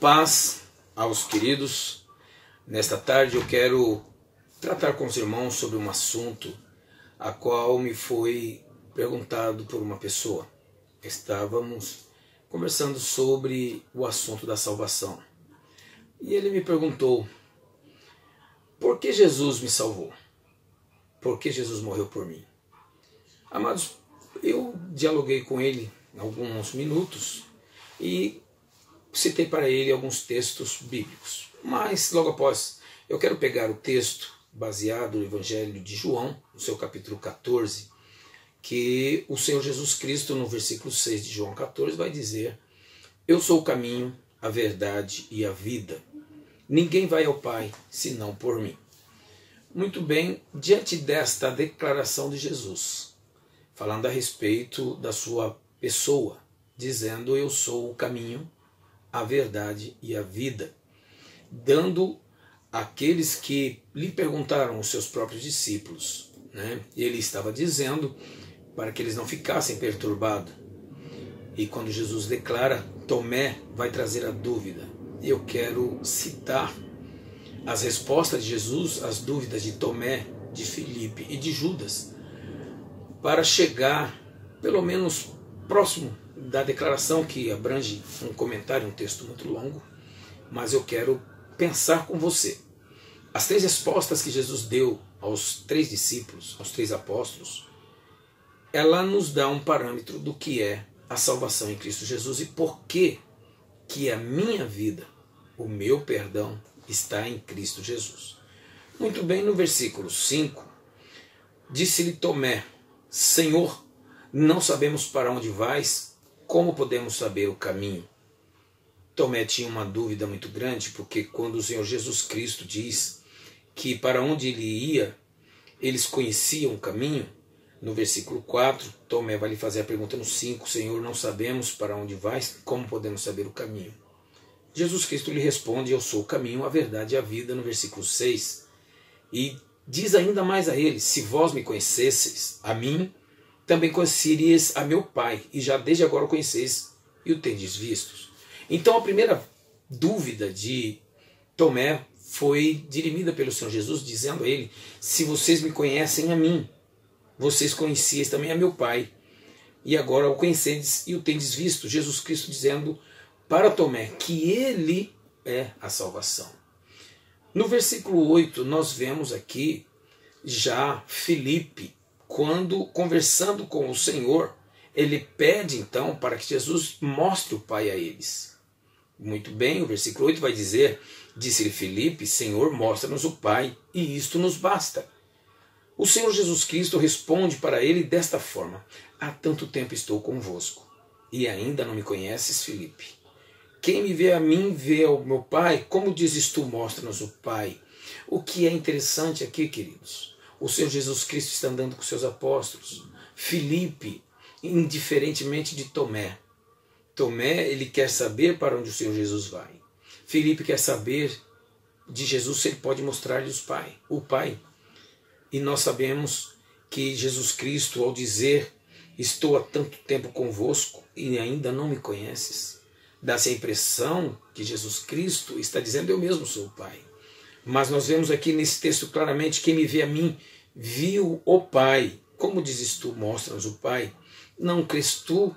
paz aos queridos. Nesta tarde eu quero tratar com os irmãos sobre um assunto a qual me foi perguntado por uma pessoa. Estávamos conversando sobre o assunto da salvação. E ele me perguntou: por que Jesus me salvou? Por que Jesus morreu por mim? Amados, eu dialoguei com ele alguns minutos e citei para ele alguns textos bíblicos. Mas logo após, eu quero pegar o texto baseado no Evangelho de João, no seu capítulo 14, que o Senhor Jesus Cristo, no versículo 6 de João 14, vai dizer: eu sou o caminho, a verdade e a vida. Ninguém vai ao Pai senão por mim. Muito bem, diante desta declaração de Jesus, falando a respeito da sua pessoa, dizendo: eu sou o caminho, a verdade e a vida, dando àqueles que lhe perguntaram, os seus próprios discípulos, ele estava dizendo para que eles não ficassem perturbados. E quando Jesus declara, Tomé vai trazer a dúvida. Eu quero citar as respostas de Jesus às dúvidas de Tomé, de Filipe e de Judas, para chegar pelo menos próximo da declaração, que abrange um comentário, um texto muito longo, mas eu quero pensar com você. As três respostas que Jesus deu aos três discípulos, aos três apóstolos, ela nos dá um parâmetro do que é a salvação em Cristo Jesus e por que a minha vida, o meu perdão, está em Cristo Jesus. Muito bem, no versículo 5, disse-lhe Tomé: Senhor, não sabemos para onde vais, como podemos saber o caminho? Tomé tinha uma dúvida muito grande, porque quando o Senhor Jesus Cristo diz que para onde ele ia, eles conheciam o caminho, no versículo 4, Tomé vai lhe fazer a pergunta no 5, Senhor, não sabemos para onde vais, como podemos saber o caminho? Jesus Cristo lhe responde: eu sou o caminho, a verdade e a vida, no versículo 6, e diz ainda mais a ele: se vós me conhecesseis a mim, também conheceríeis a meu Pai, e já desde agora o conheceis e o tendes vistos. Então a primeira dúvida de Tomé foi dirimida pelo Senhor Jesus, dizendo a ele: se vocês me conhecem a mim, vocês conhecieis também a meu Pai, e agora o conheceis e o tendes visto. Jesus Cristo dizendo para Tomé que ele é a salvação. No versículo 8 nós vemos aqui já Filipe, quando conversando com o Senhor, ele pede então para que Jesus mostre o Pai a eles. Muito bem, o versículo 8 vai dizer: disse-lhe Filipe, Senhor, mostra-nos o Pai, e isto nos basta. O Senhor Jesus Cristo responde para ele desta forma: há tanto tempo estou convosco, e ainda não me conheces, Filipe? Quem me vê a mim, vê ao meu Pai. Como dizes tu, mostra-nos o Pai? O que é interessante aqui, queridos, o Senhor Jesus Cristo está andando com seus apóstolos. Filipe, indiferentemente de Tomé, ele quer saber para onde o Senhor Jesus vai. Filipe quer saber de Jesus se ele pode mostrar-lhe o Pai. E nós sabemos que Jesus Cristo, ao dizer: estou há tanto tempo convosco e ainda não me conheces, dá-se a impressão que Jesus Cristo está dizendo: eu mesmo sou o Pai. Mas nós vemos aqui nesse texto claramente: quem me vê a mim, viu o Pai. Como dizes tu, mostra-nos o Pai? Não crês tu?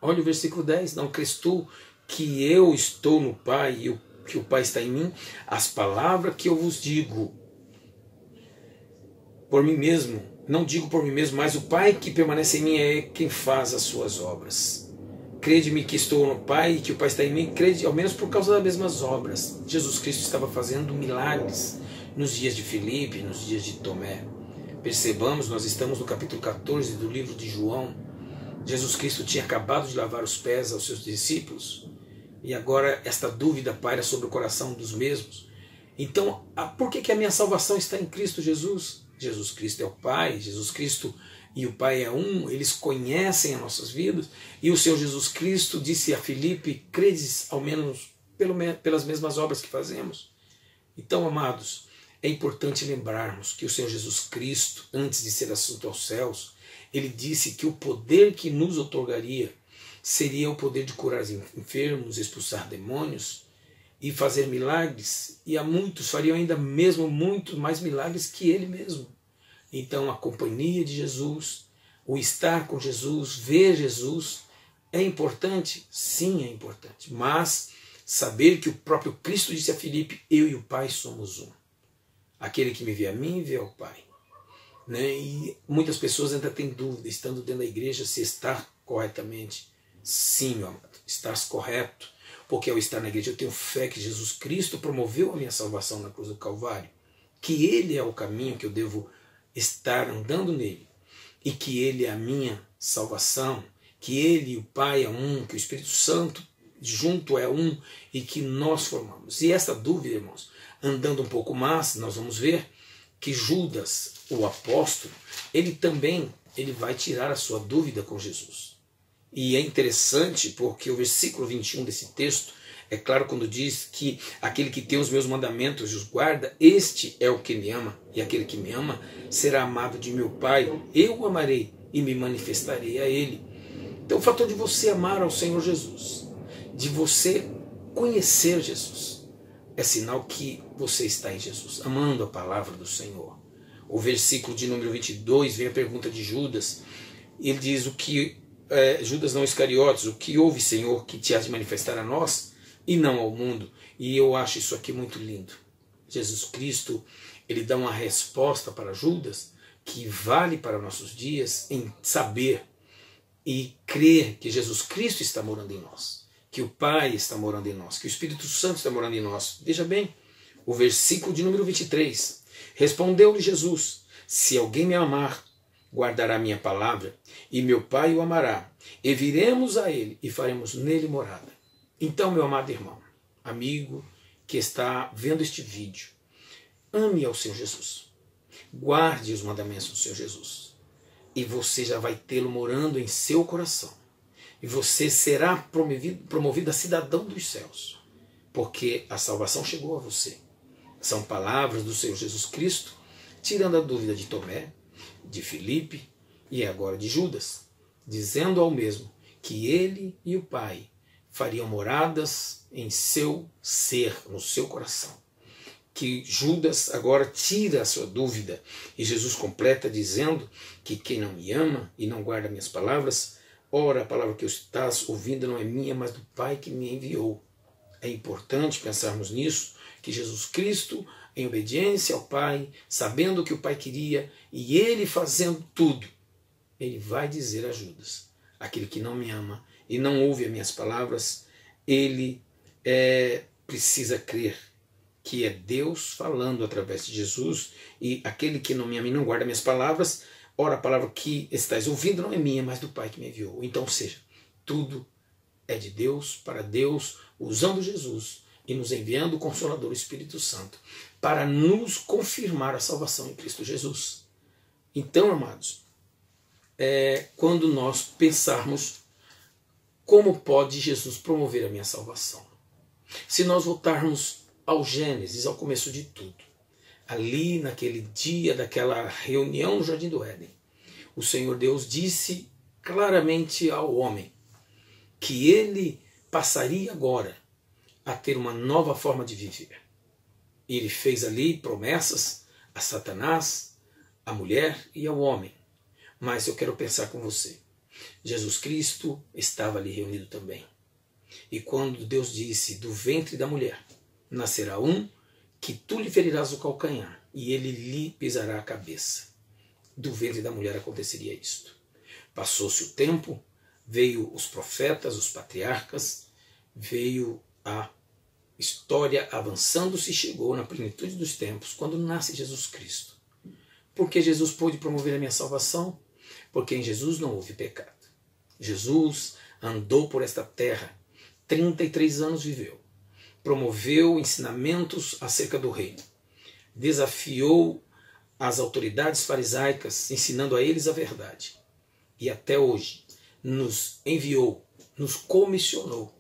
Olha o versículo 10. Não crês tu que eu estou no Pai e que o Pai está em mim? As palavras que eu vos digo por mim mesmo, não digo por mim mesmo, mas o Pai que permanece em mim é quem faz as suas obras. Crede-me que estou no Pai e que o Pai está em mim, crede ao menos por causa das mesmas obras. Jesus Cristo estava fazendo milagres nos dias de Filipe, nos dias de Tomé. Percebamos, nós estamos no capítulo 14 do livro de João. Jesus Cristo tinha acabado de lavar os pés aos seus discípulos e agora esta dúvida paira sobre o coração dos mesmos. Então, por que a minha salvação está em Cristo Jesus? Jesus Cristo é o Pai, Jesus Cristo e o Pai é um, eles conhecem as nossas vidas, e o Senhor Jesus Cristo disse a Filipe: credes ao menos pelas mesmas obras que fazemos? Então, amados, é importante lembrarmos que o Senhor Jesus Cristo, antes de ser assunto aos céus, ele disse que o poder que nos outorgaria seria o poder de curar enfermos, expulsar demônios, e fazer milagres, e a muitos fariam ainda mesmo muito mais milagres que ele mesmo. Então a companhia de Jesus, o estar com Jesus, ver Jesus, é importante? Sim, é importante. Mas saber que o próprio Cristo disse a Filipe, eu e o Pai somos um. Aquele que me vê a mim, vê ao Pai. Né? E muitas pessoas ainda têm dúvida, estando dentro da igreja, se está corretamente. Sim, meu amado, estás correto. Porque ao estar na igreja eu tenho fé que Jesus Cristo promoveu a minha salvação na cruz do Calvário. Que Ele é o caminho que eu devo estar andando nele. E que Ele é a minha salvação. Que Ele e o Pai é um, que o Espírito Santo junto é um e que nós formamos. E essa dúvida, irmãos, andando um pouco mais, nós vamos ver que Judas, o apóstolo, ele vai tirar a sua dúvida com Jesus. E é interessante porque o versículo 21 desse texto, é claro quando diz que aquele que tem os meus mandamentos e os guarda, este é o que me ama, e aquele que me ama será amado de meu Pai, eu o amarei e me manifestarei a ele. Então o fator de você amar ao Senhor Jesus, de você conhecer Jesus, é sinal que você está em Jesus, amando a palavra do Senhor. O versículo de número 22 vem a pergunta de Judas. Ele diz Judas não Iscariotes, o que houve, Senhor, que te has de manifestar a nós e não ao mundo? E eu acho isso aqui muito lindo. Jesus Cristo, ele dá uma resposta para Judas que vale para nossos dias em saber e crer que Jesus Cristo está morando em nós, que o Pai está morando em nós, que o Espírito Santo está morando em nós. Veja bem, o versículo de número 23. Respondeu-lhe Jesus, se alguém me amar, guardará minha palavra, e meu Pai o amará, e viremos a ele e faremos nele morada. Então, meu amado irmão, amigo que está vendo este vídeo, ame ao Senhor Jesus, guarde os mandamentos do Senhor Jesus, e você já vai tê-lo morando em seu coração, e você será promovido a cidadão dos céus, porque a salvação chegou a você. São palavras do Senhor Jesus Cristo, tirando a dúvida de Tomé, de Filipe e agora de Judas, dizendo ao mesmo que ele e o Pai fariam moradas em seu ser, no seu coração. Que Judas agora tira a sua dúvida e Jesus completa dizendo que quem não me ama e não guarda minhas palavras, ora, a palavra que eu estás ouvindo não é minha, mas do Pai que me enviou. É importante pensarmos nisso, que Jesus Cristo, em obediência ao Pai, sabendo o que o Pai queria, e ele fazendo tudo, ele vai dizer a Judas, aquele que não me ama e não ouve as minhas palavras, ele precisa crer que é Deus falando através de Jesus, e aquele que não me ama e não guarda minhas palavras, ora, a palavra que estás ouvindo não é minha, mas do Pai que me enviou. Então, ou seja, tudo é de Deus, para Deus, usando Jesus e nos enviando o Consolador, o Espírito Santo, para nos confirmar a salvação em Cristo Jesus. Então, amados, quando nós pensarmos como pode Jesus promover a minha salvação, se nós voltarmos ao Gênesis, ao começo de tudo, ali naquele dia daquela reunião no Jardim do Éden, o Senhor Deus disse claramente ao homem que ele passaria agora a ter uma nova forma de viver. E ele fez ali promessas a Satanás, à mulher e ao homem. Mas eu quero pensar com você. Jesus Cristo estava ali reunido também. E quando Deus disse, do ventre da mulher nascerá um que tu lhe ferirás o calcanhar e ele lhe pisará a cabeça. Do ventre da mulher aconteceria isto. Passou-se o tempo, veio os profetas, os patriarcas, veio a história avançando-se e chegou na plenitude dos tempos, quando nasce Jesus Cristo. Porque Jesus pôde promover a minha salvação? Porque em Jesus não houve pecado. Jesus andou por esta terra, 33 anos viveu, promoveu ensinamentos acerca do reino, desafiou as autoridades farisaicas, ensinando a eles a verdade. E até hoje nos enviou, nos comissionou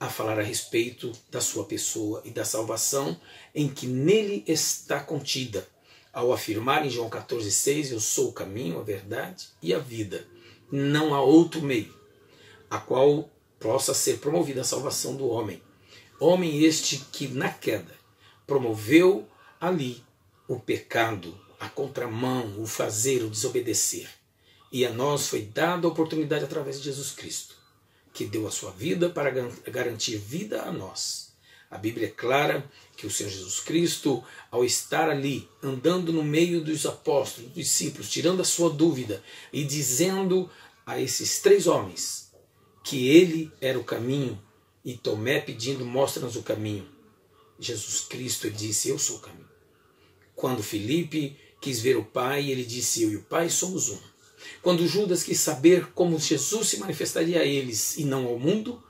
a falar a respeito da sua pessoa e da salvação em que nele está contida, ao afirmar em João 14,6, eu sou o caminho, a verdade e a vida. Não há outro meio a qual possa ser promovida a salvação do homem, Homem este que na queda promoveu ali o pecado, a contramão, o fazer, o desobedecer. E a nós foi dada a oportunidade através de Jesus Cristo, que deu a sua vida para garantir vida a nós. A Bíblia é clara que o Senhor Jesus Cristo, ao estar ali, andando no meio dos apóstolos, dos discípulos, tirando a sua dúvida e dizendo a esses 3 homens que ele era o caminho, e Tomé pedindo, mostra-nos o caminho. Jesus Cristo disse, eu sou o caminho. Quando Filipe quis ver o Pai, ele disse, eu e o Pai somos um. Quando Judas quis saber como Jesus se manifestaria a eles e não ao mundo,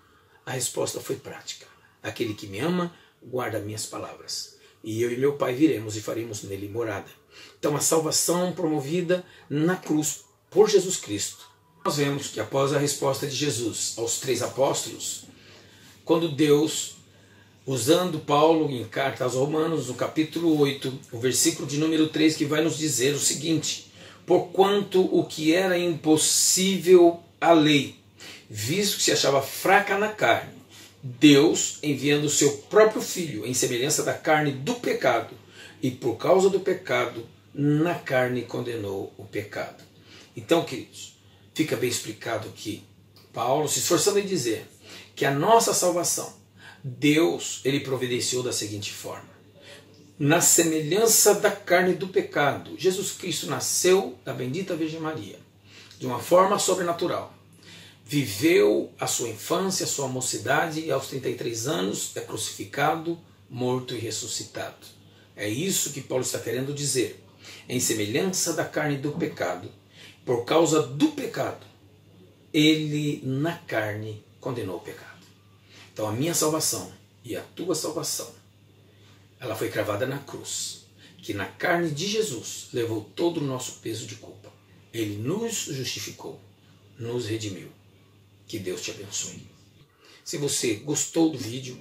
a resposta foi prática. Aquele que me ama, guarda minhas palavras. E eu e meu Pai viremos e faremos nele morada. Então a salvação promovida na cruz por Jesus Cristo. Nós vemos que após a resposta de Jesus aos 3 apóstolos, quando Deus, usando Paulo em carta aos Romanos, no capítulo 8, o versículo de número 3, que vai nos dizer o seguinte: porquanto o que era impossível à lei, visto que se achava fraca na carne, Deus, enviando o seu próprio Filho em semelhança da carne do pecado, e por causa do pecado, na carne condenou o pecado. Então, queridos, fica bem explicado aqui, Paulo se esforçando em dizer que a nossa salvação, Deus, ele providenciou da seguinte forma: na semelhança da carne do pecado, Jesus Cristo nasceu da bendita Virgem Maria, de uma forma sobrenatural. Viveu a sua infância, a sua mocidade, e aos 33 anos é crucificado, morto e ressuscitado. É isso que Paulo está querendo dizer. Em semelhança da carne do pecado, por causa do pecado, ele na carne condenou o pecado. Então a minha salvação e a tua salvação, ela foi cravada na cruz, que na carne de Jesus levou todo o nosso peso de culpa. Ele nos justificou, nos redimiu. Que Deus te abençoe. Se você gostou do vídeo,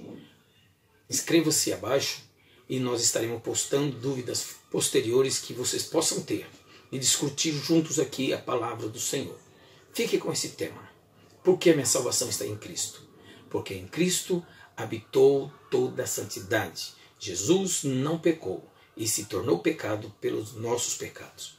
inscreva-se abaixo e nós estaremos postando dúvidas posteriores que vocês possam ter e discutir juntos aqui a palavra do Senhor. Fique com esse tema. Por que a minha salvação está em Cristo? Porque em Cristo habitou toda a santidade. Jesus não pecou e se tornou pecado pelos nossos pecados.